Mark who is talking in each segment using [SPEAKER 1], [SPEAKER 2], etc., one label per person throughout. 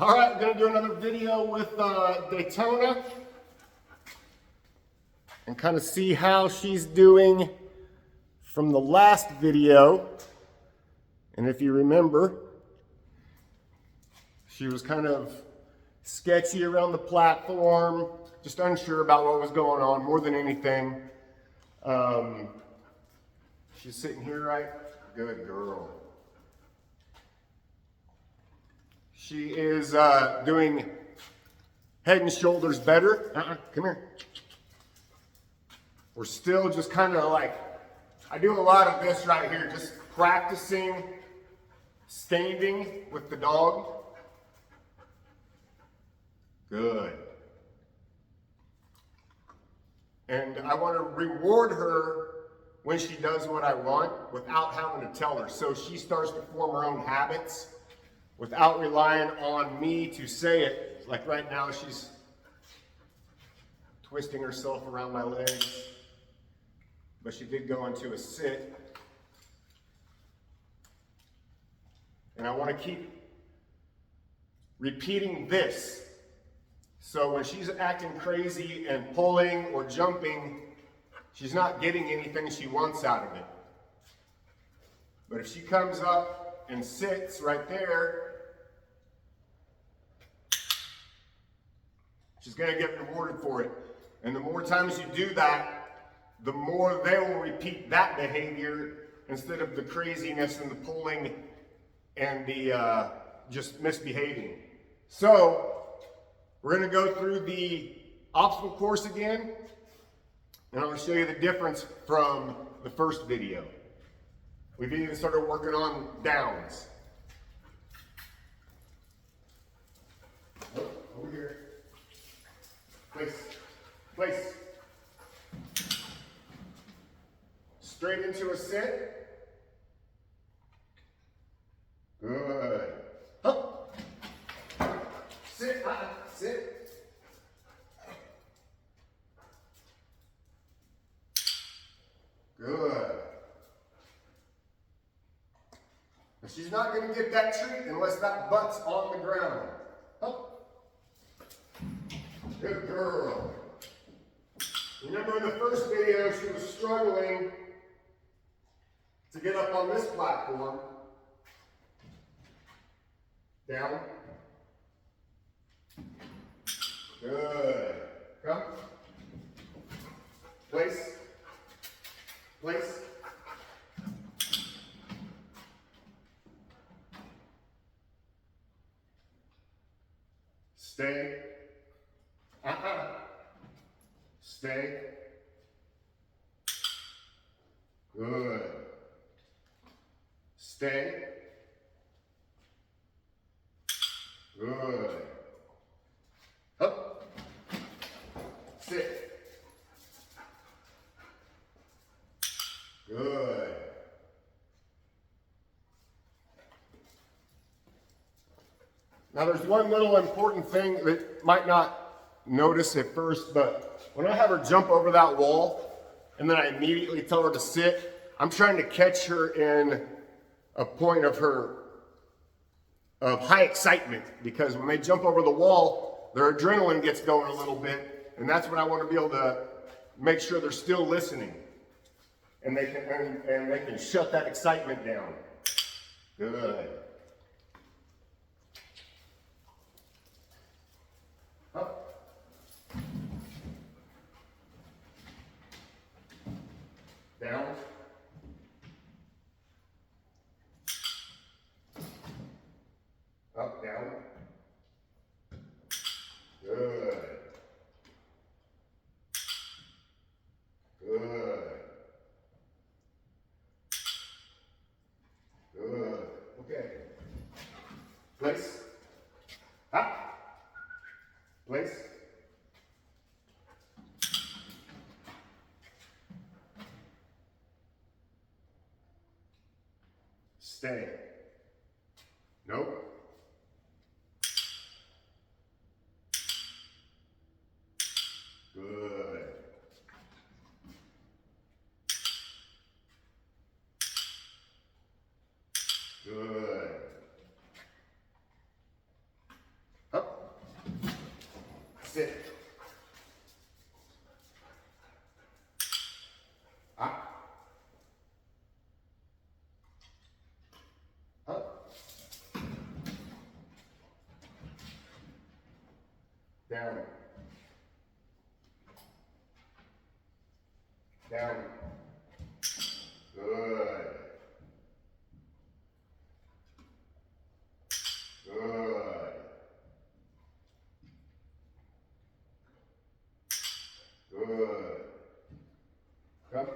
[SPEAKER 1] All right, we're gonna do another video with Daytona and kind of see how she's doing from the last video. And if you remember, she was kind of sketchy around the platform, just unsure about what was going on more than anything. She's sitting here, right? Good girl. She is doing head and shoulders better. Come here. We're still just kind of like, I do a lot of this right here, just practicing standing with the dog. Good. And I want to reward her when she does what I want without having to tell her. So she starts to form her own habits without relying on me to say it. Like right now, she's twisting herself around my legs, but she did go into a sit. And I want to keep repeating this. So when she's acting crazy and pulling or jumping, she's not getting anything she wants out of it. But if she comes up and sits right there, she's going to get rewarded for it. And the more times you do that, the more they will repeat that behavior instead of the craziness and the pulling and the just misbehaving. So we're going to go through the obstacle course again, and I'm going to show you the difference from the first video. We've even started working on downs. Over here. Place. Straight into a sit. Good. Up. Sit. Sit. Good. But she's not going to get that treat unless that butt's on the ground. Up. Good girl. Remember in the first video, she was struggling to get up on this platform. Down. Good. Come. Place. Stay. Stay. Good. Stay. Good. Up. Sit. Good. Now there's one little important thing that might not notice at first, but when I have her jump over that wall and then I immediately tell her to sit, I'm trying to catch her in a point of high excitement, because when they jump over the wall, their adrenaline gets going a little bit, and that's when I want to be able to make sure they're still listening, and they can shut that excitement down. Good. Up. Down. Up, down. Good. Good. Good. Okay. Place. Up. Place. Stay. Nope. Good. Good. Sit. Up. Up. Down. Down. Good. Good. Good. Come.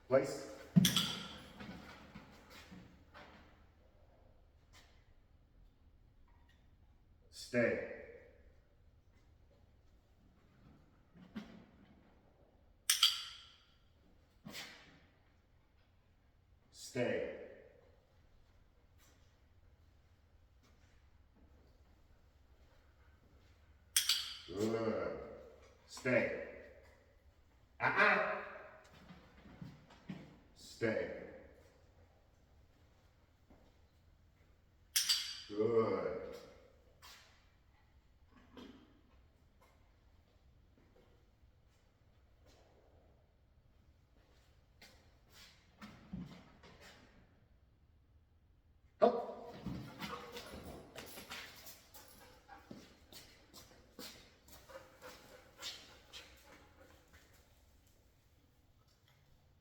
[SPEAKER 1] Place. Stay. Stay. Good. Stay. Stay. Good. Up.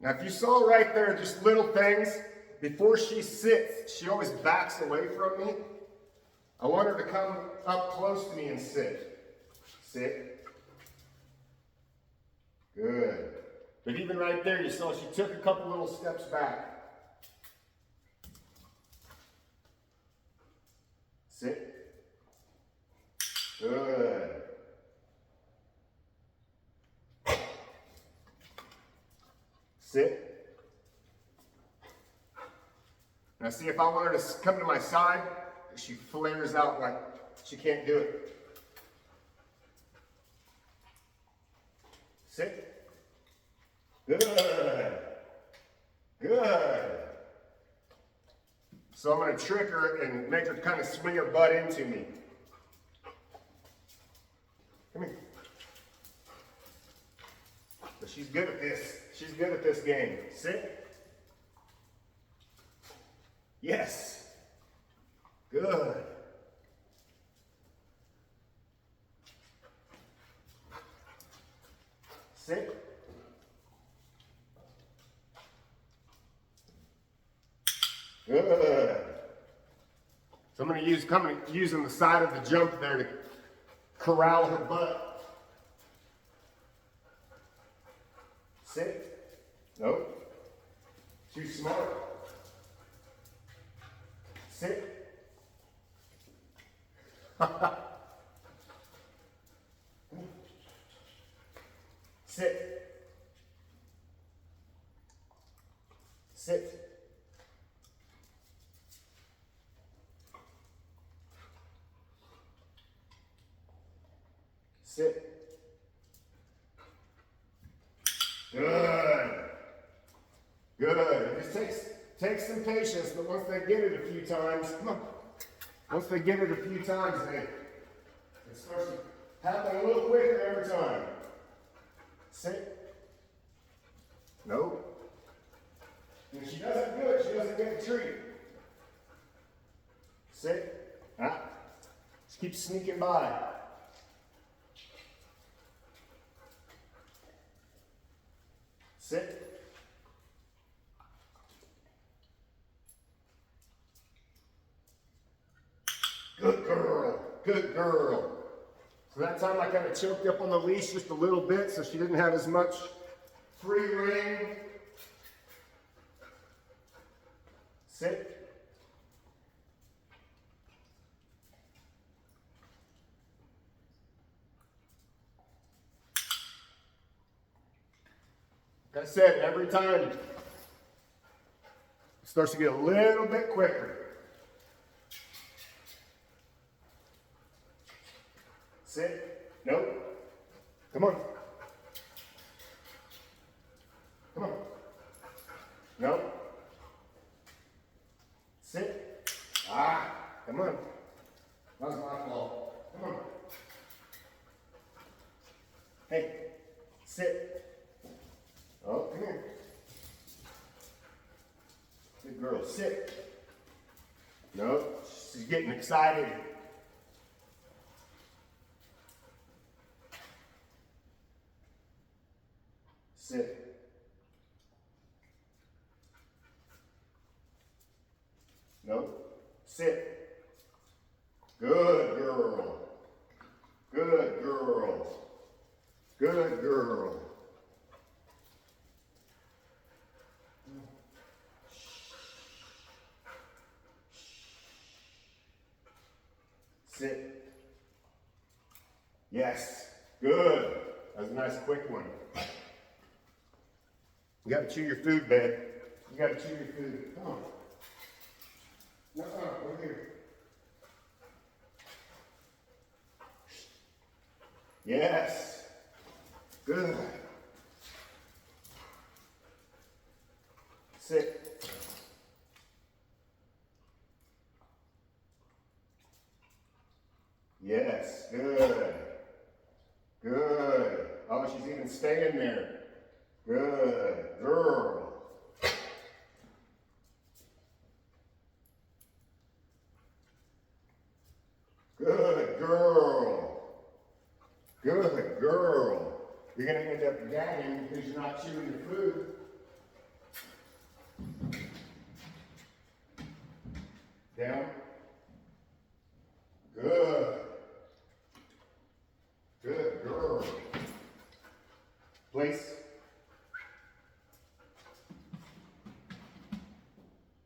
[SPEAKER 1] Now, if you saw right there, just little things, before she sits, she always backs away from me. I want her to come up close to me and sit. Sit. Good. But even right there, you saw she took a couple little steps back. Sit. Good. Sit. Now see, if I want her to come to my side, she flares out like she can't do it. Sit. Good. Good. So I'm going to trick her and make her kind of swing her butt into me. Come here. So she's good at this. She's good at this game. Sit. Yes. Good. Sit. Good. So I'm going to use using the side of the jump there to corral her butt. Sit. Nope. Too smart. Sit. Sit. Sit. Sit. Good. Good. It just takes some patience, but once they get it a few times, come on. Once they get it a few times, it starts to happen a little quicker every time. Sit. Nope. If she doesn't do it, she doesn't get the treat. Sit. Just keep sneaking by. Sit. Good girl. Good girl. So that time I kind of choked up on the leash just a little bit so she didn't have as much free rein. Sit. Like I said, every time it starts to get a little bit quicker. Sit. Nope. Come on. Come on. Nope. Sit. Come on. That was my fault. Come on. Hey, sit. Oh, come here. Good girl, sit. No, she's getting excited. Sit. No, sit. Good girl. Good girl. Good girl. Sit. Yes. Good. That was a nice quick one. You gotta chew your food, babe. You gotta chew your food. Come on. Over here. Yes. Good. Sit. Yes. Good. Good. Oh, she's even staying there. Good girl. Good girl. Good girl. You're going to end up gagging because you're not chewing your food. Down. Good. Good girl. Place.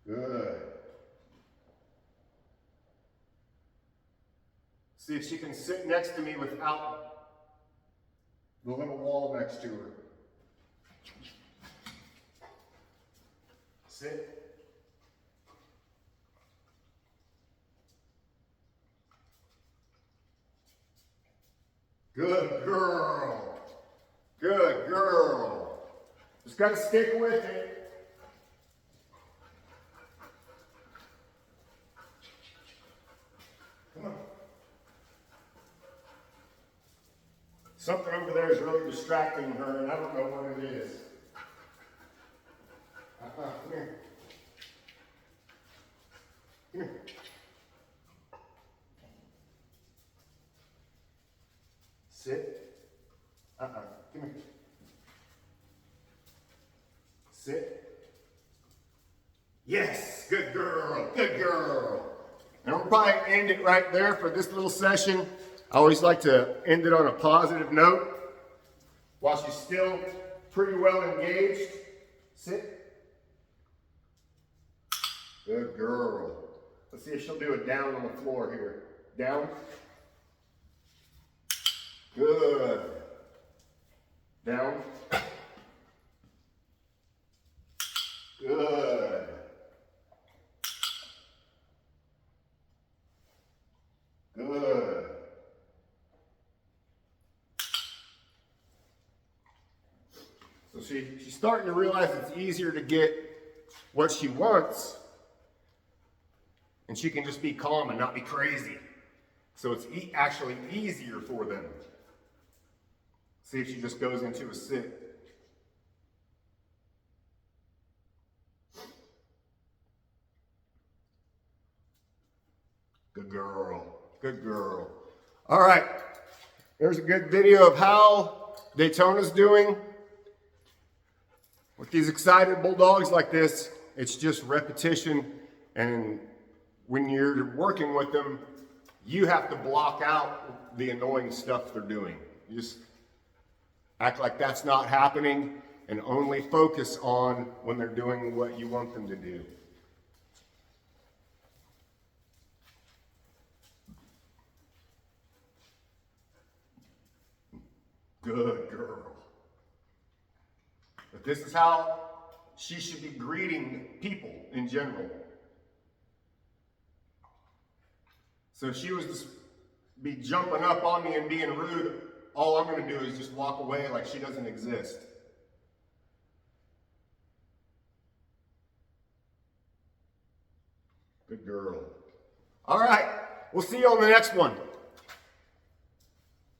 [SPEAKER 1] Good. See if she can sit next to me without the little wall next to her. Sit. Good girl. Good girl. Just got to stick with it. Come on. Something over there is really distracting her, and I don't know what it is. Come here. Come here. Sit. Come here. Sit. Yes, good girl, good girl. And we'll probably end it right there for this little session. I always like to end it on a positive note. While she's still pretty well engaged, sit. Good girl. Let's see if she'll do it down on the floor here. Down. Good. Down. Good. Good. So she's starting to realize it's easier to get what she wants, and she can just be calm and not be crazy. So it's actually easier for them. See if she just goes into a sit. Good girl. Good girl. All right. There's a good video of how Daytona's doing. With these excited bulldogs like this, it's just repetition. And when you're working with them, you have to block out the annoying stuff they're doing. You just act like that's not happening and only focus on when they're doing what you want them to do. Good girl. But this is how she should be greeting people in general. So if she was to be jumping up on me and being rude, all I'm going to do is just walk away like she doesn't exist. Good girl. All right.
[SPEAKER 2] We'll see you on the next one.